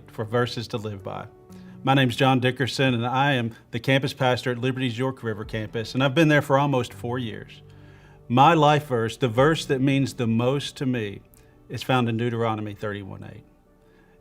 For verses to live by. My name's John Dickerson, and I am the campus pastor at Liberty's York River campus, and I've been there for almost 4 years. My life verse, the verse that means the most to me, is found in Deuteronomy 31:8.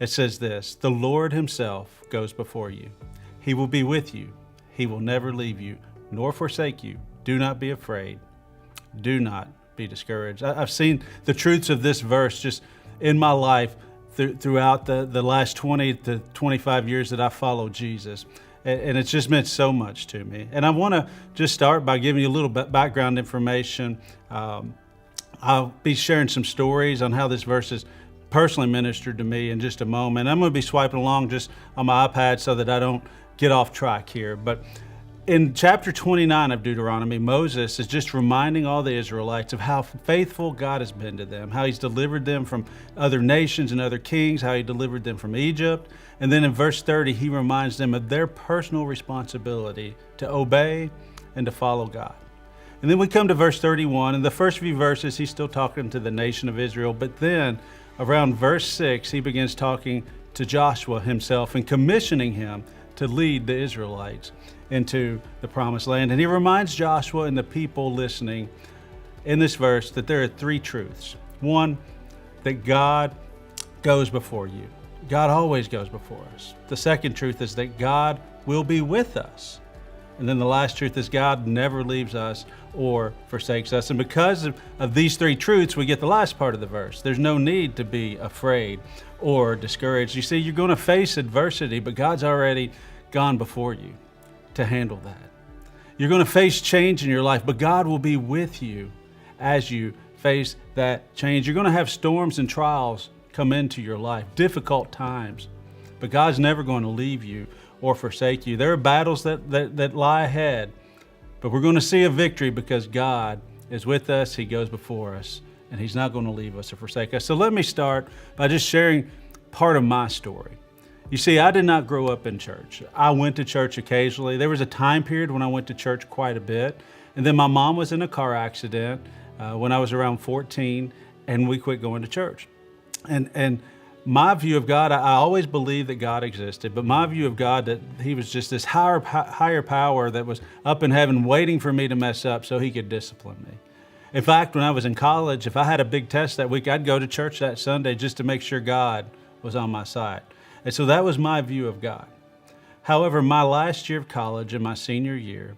It says this: "The Lord himself goes before you. He will be with you. He will never leave you nor forsake you. Do not be afraid. Do not be discouraged." I've seen the truths of this verse just in my life throughout the last 20 to 25 years that I followed Jesus. And it's just meant so much to me. And I want to just start by giving you a little bit background information. I'll be sharing some stories on how this verse has personally ministered to me in just a moment. I'm going to be swiping along just on my iPad so that I don't get off track here. But in chapter 29 of Deuteronomy, Moses is just reminding all the Israelites of how faithful God has been to them, how he's delivered them from other nations and other kings, how he delivered them from Egypt. And then in verse 30, he reminds them of their personal responsibility to obey and to follow God. And then we come to verse 31. In the first few verses, he's still talking to the nation of Israel. But then around verse 6, he begins talking to Joshua himself and commissioning him to lead the Israelites into the promised land. And he reminds Joshua and the people listening in this verse that there are three truths. One, that God goes before you. God always goes before us. The second truth is that God will be with us. And then the last truth is God never leaves us or forsakes us. And because of these three truths, we get the last part of the verse. There's no need to be afraid or discouraged. You see, you're going to face adversity, but God's already gone before you to handle that. You're going to face change in your life, but God will be with you as you face that change. You're going to have storms and trials come into your life, difficult times, but God's never going to leave you or forsake you. There are battles that lie ahead, but we're going to see a victory because God is with us. He goes before us, and he's not going to leave us or forsake us. So let me start by just sharing part of my story. You see, I did not grow up in church. I went to church occasionally. There was a time period when I went to church quite a bit. And then my mom was in a car accident when I was around 14, and we quit going to church. And my view of God, I always believed that God existed, but my view of God, that he was just this higher power that was up in heaven waiting for me to mess up so he could discipline me. In fact, when I was in college, if I had a big test that week, I'd go to church that Sunday just to make sure God was on my side. And so that was my view of God. However, my last year of college and my senior year,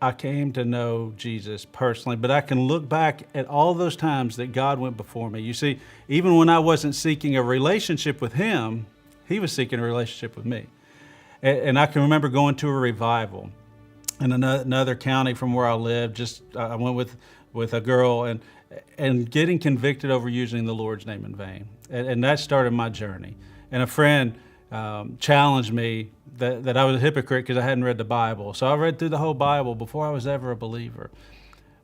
I came to know Jesus personally, but I can look back at all those times that God went before me. You see, even when I wasn't seeking a relationship with him, he was seeking a relationship with me. And I can remember going to a revival in another county from where I lived. I went with a girl and getting convicted over using the Lord's name in vain. And that started my journey. And a friend challenged me that I was a hypocrite because I hadn't read the Bible. So I read through the whole Bible before I was ever a believer.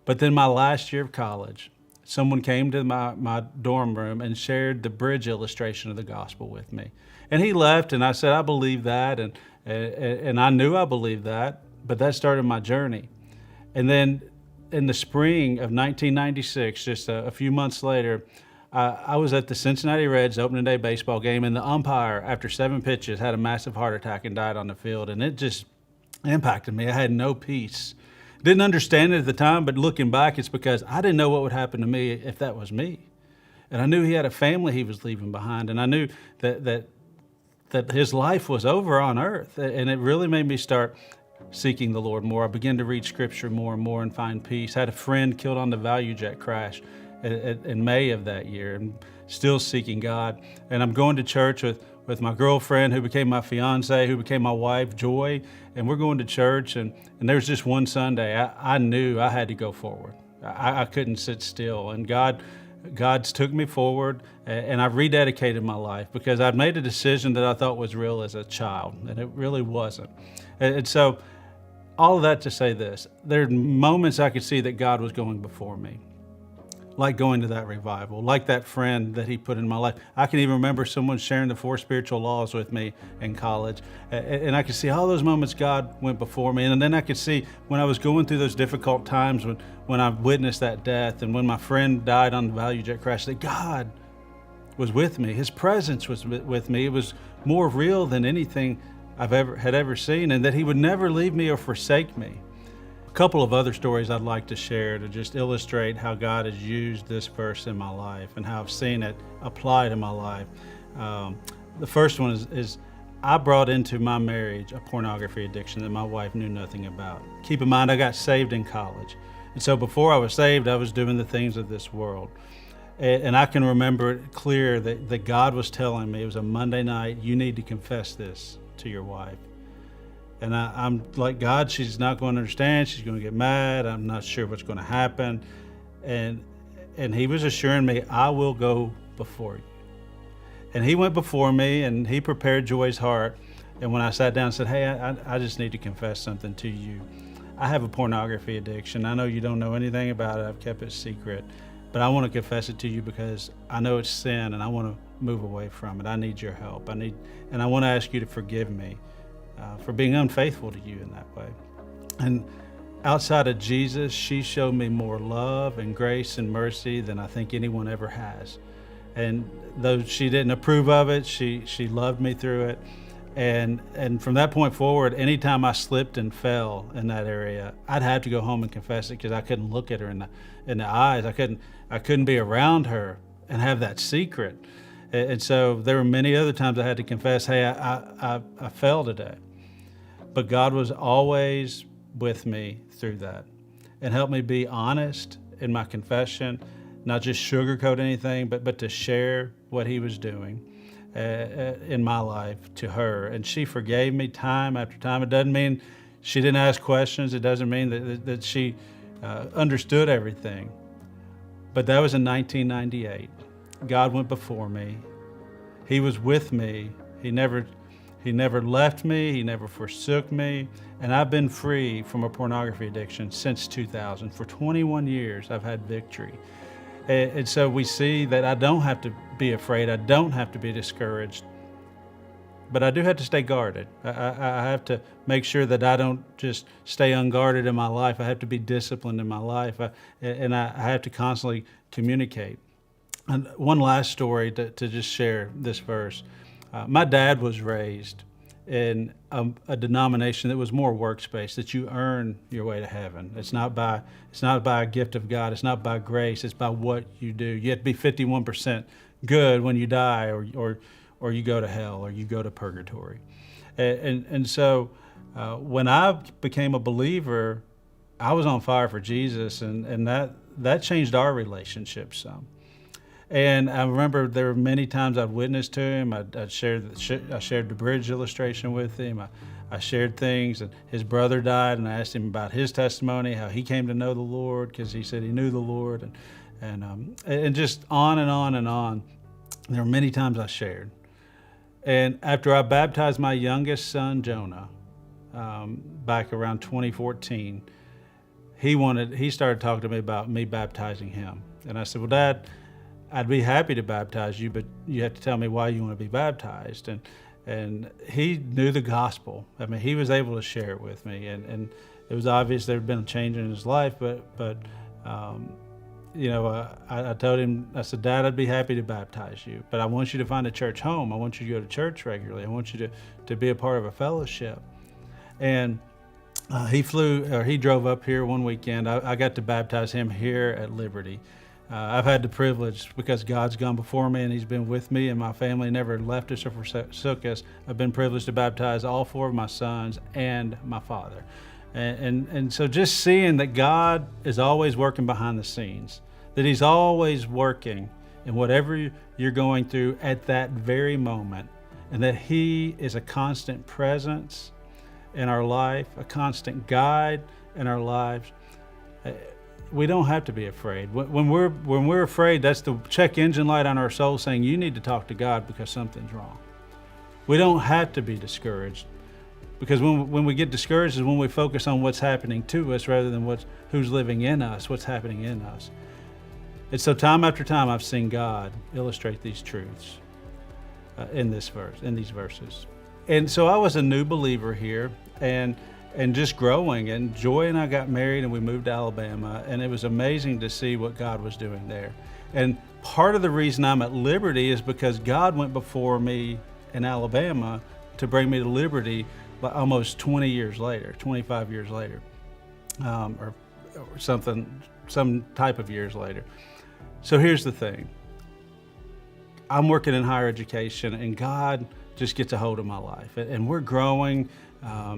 But then my last year of college, someone came to my dorm room and shared the bridge illustration of the gospel with me. And he left, and I said, I believe that, and I knew I believed that, but that started my journey. And then in the spring of 1996, just a few months later, I was at the Cincinnati Reds opening day baseball game, and the umpire, after 7 pitches, had a massive heart attack and died on the field, and it just impacted me. I had no peace. Didn't understand it at the time, but looking back, it's because I didn't know what would happen to me if that was me. And I knew he had a family he was leaving behind, and I knew that his life was over on earth, and it really made me start seeking the Lord more. I began to read Scripture more and more and find peace. I had a friend killed on the value jet crash in May of that year, and still seeking God. And I'm going to church with my girlfriend, who became my fiance, who became my wife, Joy, and we're going to church. And there's just one Sunday I knew I had to go forward. I couldn't sit still, and God's took me forward, and I've rededicated my life because I'd made a decision that I thought was real as a child, and it really wasn't. And so all of that to say this: there are moments I could see that God was going before me, like going to that revival, like that friend that he put in my life. I can even remember someone sharing the 4 spiritual laws with me in college. And I could see all those moments God went before me. And then I could see when I was going through those difficult times, when I witnessed that death, and when my friend died on the value jet crash, that God was with me. His presence was with me. It was more real than anything I've ever seen, and that he would never leave me or forsake me. A couple of other stories I'd like to share to just illustrate how God has used this verse in my life and how I've seen it applied in my life. The first one is I brought into my marriage a pornography addiction that my wife knew nothing about. Keep in mind, I got saved in college. And so before I was saved, I was doing the things of this world. And I can remember it clear that God was telling me, it was a Monday night, you need to confess this to your wife. And I'm like, God, she's not going to understand. She's going to get mad. I'm not sure what's going to happen. And he was assuring me, I will go before you. And he went before me and he prepared Joy's heart. And when I sat down and said, hey, I just need to confess something to you. I have a pornography addiction. I know you don't know anything about it. I've kept it secret. But I want to confess it to you because I know it's sin and I want to move away from it. I need your help. And I want to ask you to forgive me for being unfaithful to you in that way. And outside of Jesus, she showed me more love and grace and mercy than I think anyone ever has. And though she didn't approve of it, she loved me through it. And from that point forward, anytime I slipped and fell in that area, I'd have to go home and confess it because I couldn't look at her in the eyes. I couldn't be around her and have that secret. And so there were many other times I had to confess, hey, I fell today. But God was always with me through that and helped me be honest in my confession, not just sugarcoat anything, but to share what he was doing in my life to her. And she forgave me time after time. It doesn't mean she didn't ask questions. It doesn't mean that she understood everything. But that was in 1998. God went before me. He was with me. He never left me. He never forsook me. And I've been free from a pornography addiction since 2000. For 21 years, I've had victory. And so we see that I don't have to be afraid. I don't have to be discouraged. But I do have to stay guarded. I have to make sure that I don't just stay unguarded in my life. I have to be disciplined in my life. And I have to constantly communicate. And one last story to just share this verse. My dad was raised in a denomination that was more works-based, that you earn your way to heaven. It's not by a gift of God. It's not by grace. It's by what you do. You have to be 51% good when you die, or you go to hell, or you go to purgatory. And so when I became a believer, I was on fire for Jesus, and that changed our relationship some. And I remember there were many times I'd witnessed to him. I shared the bridge illustration with him. I shared things, and his brother died, and I asked him about his testimony, how he came to know the Lord, because he said he knew the Lord, and just on and on and on. There were many times I shared. And after I baptized my youngest son, Jonah, back around 2014, he started talking to me about me baptizing him. And I said, well, Dad, I'd be happy to baptize you, but you have to tell me why you want to be baptized. And he knew the gospel. I mean, he was able to share it with me, and it was obvious there had been a change in his life. But I told him, I said, Dad, I'd be happy to baptize you, but I want you to find a church home. I want you to go to church regularly. I want you to be a part of a fellowship. And he drove up here one weekend. I got to baptize him here at Liberty. I've had the privilege, because God's gone before me and he's been with me, and my family never left us or forsook us. I've been privileged to baptize all four of my sons and my father. And so just seeing that God is always working behind the scenes, that he's always working in whatever you're going through at that very moment, and that he is a constant presence in our life, a constant guide in our lives. We don't have to be afraid. When we're afraid, that's the check engine light on our soul saying you need to talk to God because something's wrong. We don't have to be discouraged, because when we get discouraged is when we focus on what's happening to us rather than who's living in us, what's happening in us. And so time after time I've seen God illustrate these truths in these verses. And so I was a new believer here, and just growing. And Joy and I got married and we moved to Alabama, and it was amazing to see what God was doing there. And part of the reason I'm at Liberty is because God went before me in Alabama to bring me to Liberty almost 20 years later, 25 years later, or some type of years later. So here's the thing. I'm working in higher education, and God just gets a hold of my life, and we're growing.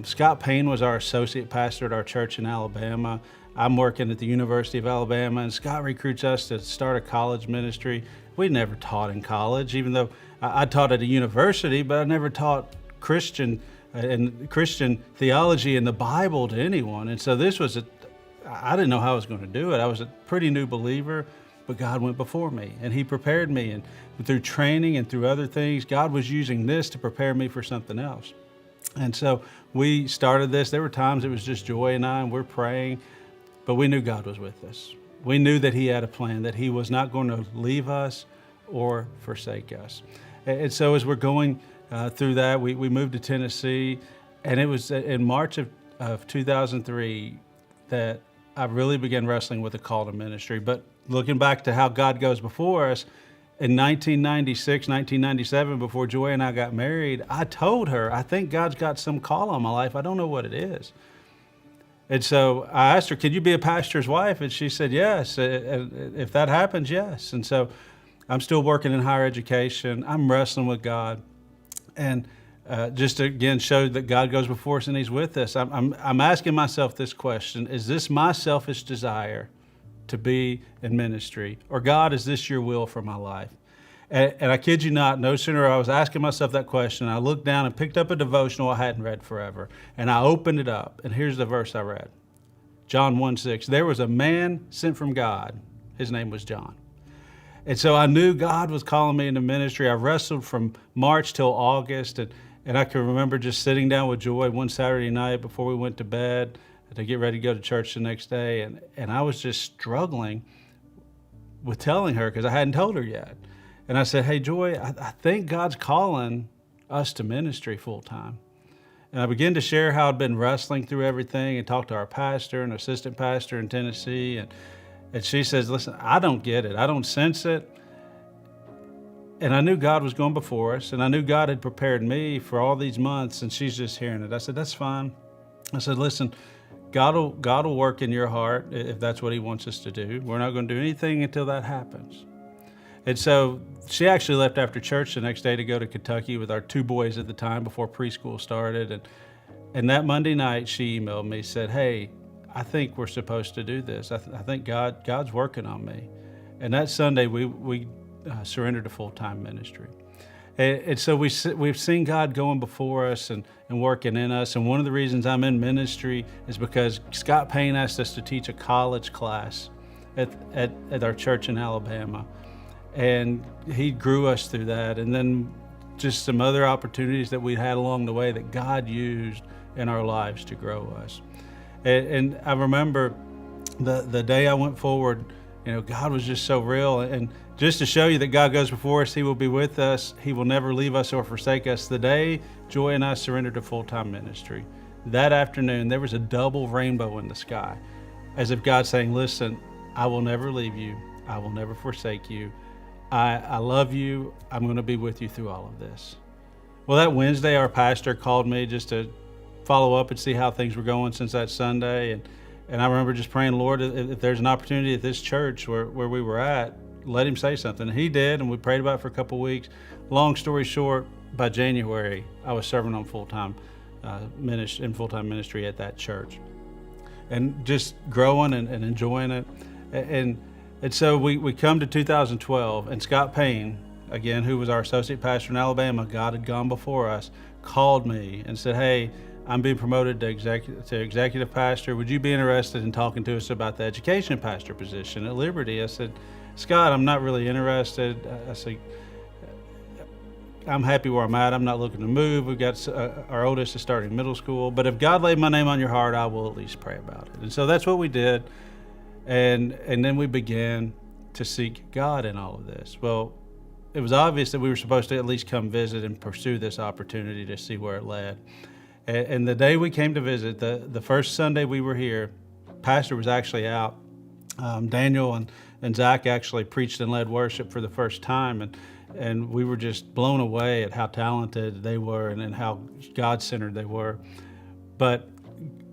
Scott Payne was our associate pastor at our church in Alabama. I'm working at the University of Alabama, and Scott recruits us to start a college ministry. We never taught in college, even though I taught at a university, but I never taught Christian theology and the Bible to anyone. And so I didn't know how I was going to do it. I was a pretty new believer, but God went before me, and He prepared me. And through training and through other things, God was using this to prepare me for something else. And so we started this. There were times it was just Joy and I, and we're praying, but we knew God was with us. We knew that He had a plan, that He was not going to leave us or forsake us. And so as we're going through that, we moved to Tennessee, and it was in March of 2003 that I really began wrestling with the call to ministry. But looking back to how God goes before us, in 1996, 1997, before Joy and I got married, I told her, I think God's got some call on my life. I don't know what it is. And so I asked her, could you be a pastor's wife? And she said, yes. If that happens, yes. And so I'm still working in higher education. I'm wrestling with God. And just to, again, show that God goes before us and He's with us, I'm asking myself this question: is this my selfish desire to be in ministry? Or God, is this your will for my life? And I kid you not, no sooner I was asking myself that question, I looked down and picked up a devotional I hadn't read forever. And I opened it up, and here's the verse I read. John 1:6, there was a man sent from God. His name was John. And so I knew God was calling me into ministry. I wrestled from March till August, and I can remember just sitting down with Joy one Saturday night before we went to bed to get ready to go to church the next day, and I was just struggling with telling her because I hadn't told her yet. And I said, hey, Joy, I think God's calling us to ministry full time. And I began to share how I'd been wrestling through everything and talked to our pastor and assistant pastor in Tennessee, and she says, listen, I don't get it. I don't sense it. And I knew God was going before us, and I knew God had prepared me for all these months, and she's just hearing it. I said, that's fine. I said, listen, God will work in your heart if that's what He wants us to do. We're not going to do anything until that happens. And so she actually left after church the next day to go to Kentucky with our two boys at the time before preschool started. And that Monday night, she emailed me, said, hey, I think we're supposed to do this. I think God's working on me. And that Sunday, we surrendered to full-time ministry. And so we've seen God going before us and working in us. And one of the reasons I'm in ministry is because Scott Payne asked us to teach a college class at our church in Alabama. And he grew us through that. And then just some other opportunities that we had along the way that God used in our lives to grow us. And I remember the day I went forward, God was just so real. And just to show you that God goes before us, He will be with us, He will never leave us or forsake us. The day Joy and I surrendered to full-time ministry, that afternoon, there was a double rainbow in the sky, as if God saying, listen, I will never leave you. I will never forsake you. I love you. I'm going to be with you through all of this. Well, that Wednesday, our pastor called me just to follow up and see how things were going since that Sunday. And I remember just praying, Lord, if there's an opportunity at this church where we were at, let Him say something. And He did, and we prayed about it for a couple of weeks. Long story short, by January, I was serving on full-time ministry at that church. And just growing and enjoying it. And so we come to 2012, and Scott Payne, again, who was our associate pastor in Alabama, God had gone before us, called me and said, hey, I'm being promoted to executive pastor. Would you be interested in talking to us about the education pastor position at Liberty? I said, Scott, I'm not really interested. I said, I'm happy where I'm at. I'm not looking to move. We've got our oldest is starting middle school. But if God laid my name on your heart, I will at least pray about it. And so that's what we did. And then we began to seek God in all of this. Well, it was obvious that we were supposed to at least come visit and pursue this opportunity to see where it led. And the day we came to visit, the first Sunday we were here, Pastor was actually out. Daniel and Zach actually preached and led worship for the first time, and we were just blown away at how talented they were and how God-centered they were. But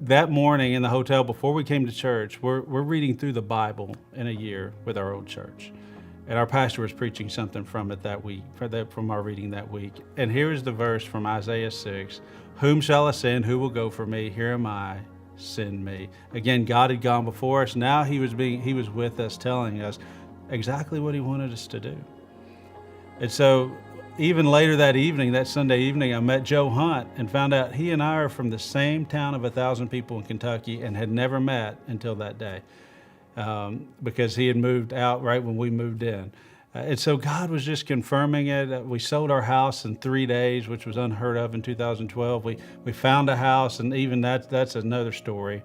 that morning in the hotel before we came to church, we're reading through the Bible in a year with our old church. And our pastor was preaching something from it that week, from our reading that week. And here's the verse from Isaiah 6, "Whom shall I send? Who will go for me? Here am I, send me." Again, God had gone before us. Now he was with us, telling us exactly what he wanted us to do. And so even later that evening, that Sunday evening, I met Joe Hunt and found out he and I are from the same town of 1,000 people in Kentucky and had never met until that day. Because he had moved out right when we moved in. And so God was just confirming it. We sold our house in 3 days, which was unheard of in 2012. We found a house, and even that's another story.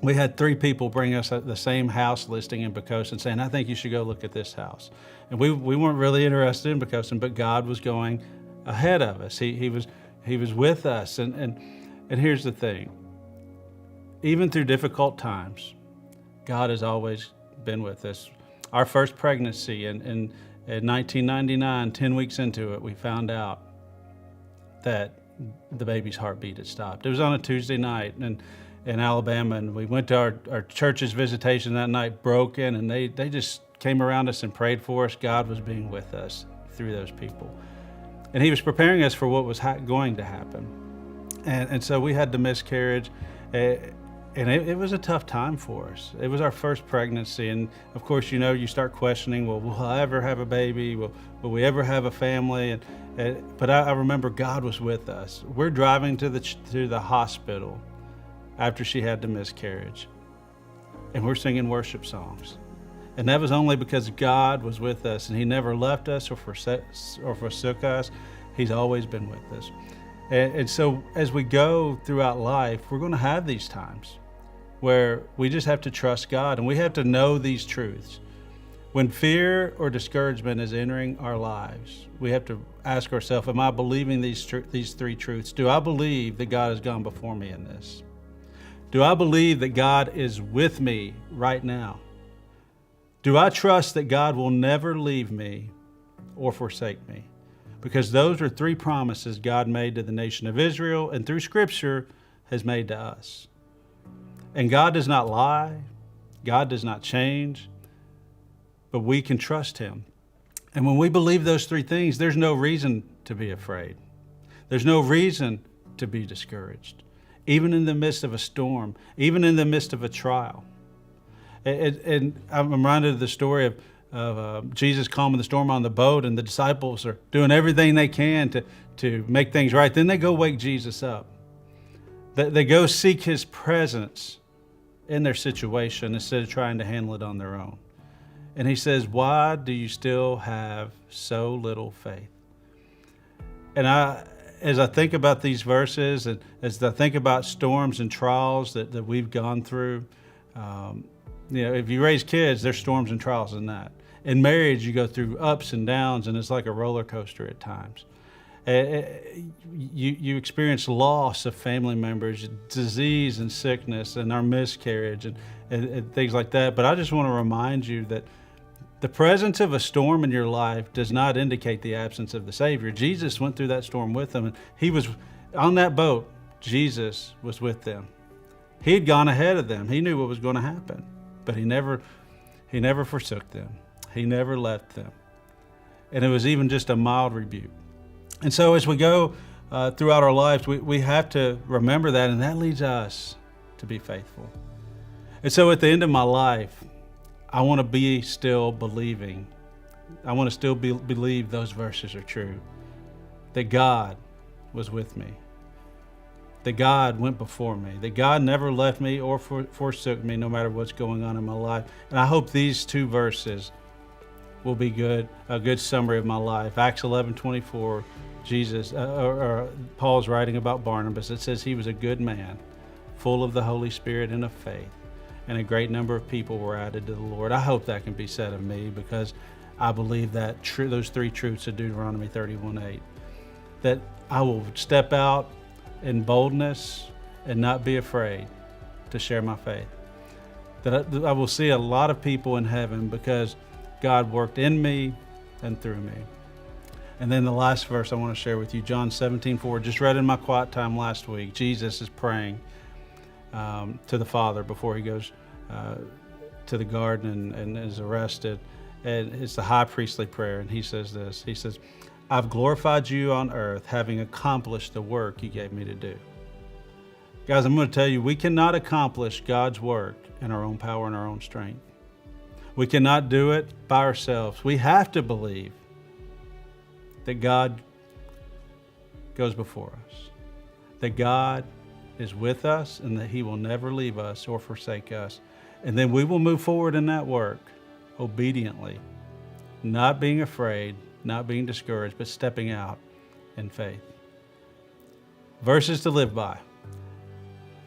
We had 3 people bring us the same house listing in Dickerson saying, "I think you should go look at this house." And we weren't really interested in Dickerson, but God was going ahead of us. He was with us. And here's the thing. Even through difficult times, God has always been with us. Our first pregnancy in 1999, 10 weeks into it, we found out that the baby's heartbeat had stopped. It was on a Tuesday night in Alabama, and we went to our church's visitation that night, broken, and they just came around us and prayed for us. God was being with us through those people. And he was preparing us for what was going to happen. And so we had the miscarriage. And it was a tough time for us. It was our first pregnancy. And of course, you start questioning, well, will I ever have a baby? Will we ever have a family? But I remember God was with us. We're driving to the hospital after she had the miscarriage. And we're singing worship songs. And that was only because God was with us, and he never left us or forsook us. He's always been with us. And so as we go throughout life, we're going to have these times where we just have to trust God, and we have to know these truths. When fear or discouragement is entering our lives, we have to ask ourselves, am I believing these 3 truths? Do I believe that God has gone before me in this? Do I believe that God is with me right now? Do I trust that God will never leave me or forsake me? Because those are 3 promises God made to the nation of Israel, and through Scripture has made to us. And God does not lie. God does not change. But we can trust him. And when we believe those 3 things, there's no reason to be afraid. There's no reason to be discouraged, even in the midst of a storm, even in the midst of a trial. And I'm reminded of the story of Jesus calming the storm on the boat, and the disciples are doing everything they can to make things right. Then they go wake Jesus up. They go seek his presence in their situation instead of trying to handle it on their own. And he says, "Why do you still have so little faith?" And as I think about these verses, and as I think about storms and trials that we've gone through, if you raise kids, there's storms and trials in that. In marriage, you go through ups and downs, and it's like a roller coaster at times. You experience loss of family members, disease and sickness, and our miscarriage, and things like that. But I just want to remind you that the presence of a storm in your life does not indicate the absence of the Savior. Jesus went through that storm with them, and he was on that boat. Jesus was with them. He had gone ahead of them. He knew what was going to happen, but he never forsook them. He never left them. And it was even just a mild rebuke. And so as we go throughout our lives, we have to remember that, and that leads us to be faithful. And so at the end of my life, I want to be still believing. I want to still believe those verses are true. That God was with me. That God went before me. That God never left me or forsook me, no matter what's going on in my life. And I hope these 2 verses will be a good summary of my life. Acts 11:24, Paul's writing about Barnabas. It says he was a good man, full of the Holy Spirit and of faith, and a great number of people were added to the Lord. I hope that can be said of me, because I believe that those 3 truths of Deuteronomy 31:8, that I will step out in boldness and not be afraid to share my faith. that I will see a lot of people in heaven because God worked in me and through me. And then the last verse I want to share with you, John 17:4, just read in my quiet time last week. Jesus is praying to the Father before he goes to the garden and is arrested. And it's the high priestly prayer. And he says this, he says, I've glorified you on earth, having accomplished the work you gave me to do. Guys, I'm going to tell you, we cannot accomplish God's work in our own power and our own strength. We cannot do it by ourselves. We have to believe that God goes before us, that God is with us, and that he will never leave us or forsake us. And then we will move forward in that work obediently, not being afraid, not being discouraged, but stepping out in faith. Verses to live by.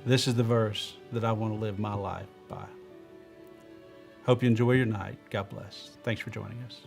This is the verse that I want to live my life by. Hope you enjoy your night. God bless. Thanks for joining us.